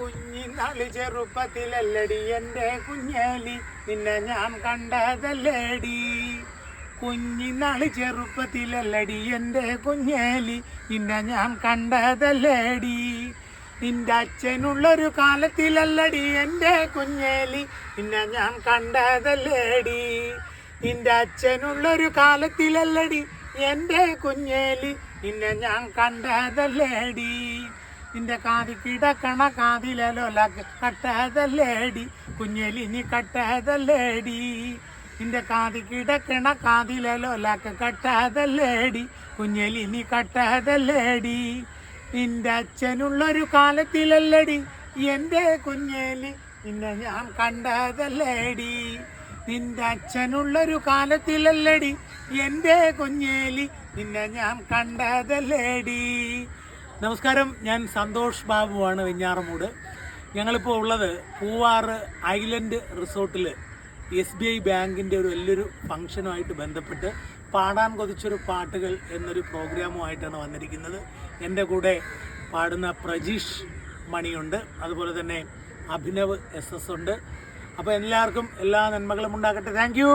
കുഞ്ഞിനാള് ചെറുപ്പത്തിലല്ലടി എൻ്റെ കുഞ്ഞേലി നിന്നെ ഞാൻ കണ്ടതല്ലേടി. കുഞ്ഞിനാള് ചെറുപ്പത്തിലല്ലടി എൻ്റെ കുഞ്ഞേലി നിന്നെ ഞാൻ കണ്ടതല്ലേടി. നിന്റെ അച്ഛനുള്ളൊരു കാലത്തിലല്ലടി എൻ്റെ കുഞ്ഞേലി നിന്നെ ഞാൻ കണ്ടതല്ലേടി. നിന്റെ അച്ഛനുള്ളൊരു കാലത്തിലല്ലടി എൻ്റെ കുഞ്ഞേലി നിന്നെ ഞാൻ കണ്ടതല്ലേടി. നിന്റെ കാതി കിടക്കണ കാതിലോല കട്ടതല്ലേടി കുഞ്ഞേലി നീ കട്ടതല്ലേടി. നിന്റെ കാതി കിടക്കണ കാതിലോല കട്ടതല്ലേടി കുഞ്ഞേലി നീ കട്ടതല്ലേടി. നിന്റെ അച്ഛനുള്ളൊരു കാലത്തിലല്ലടി എൻ്റെ കുഞ്ഞേലി നിന്നെ ഞാൻ കണ്ടതല്ലേടി. നിന്റെ അച്ഛനുള്ളൊരു കാലത്തിലല്ലടി എൻ്റെ കുഞ്ഞേലി നിന്നെ ഞാൻ കണ്ടതല്ലേടി. നമസ്കാരം, ഞാൻ സന്തോഷ് ബാബുവാണ്, വെഞ്ഞാറമൂട്. ഞങ്ങളിപ്പോൾ ഉള്ളത് പൂവാറ് ഐലൻഡ് റിസോർട്ടിൽ SBI ബാങ്കിൻ്റെ ഒരു വലിയൊരു ഫംഗ്ഷനുമായിട്ട് ബന്ധപ്പെട്ട് പാടാൻ കൊതിച്ചൊരു പാട്ടുകൾ എന്നൊരു പ്രോഗ്രാമുമായിട്ടാണ് വന്നിരിക്കുന്നത്. എൻ്റെ കൂടെ പാടുന്ന പ്രജീഷ് മണിയുണ്ട്, അതുപോലെ തന്നെ അഭിനവ് SS ഉണ്ട്. അപ്പോൾ എല്ലാവർക്കും എല്ലാ നന്മകളും ഉണ്ടാകട്ടെ. Thank you.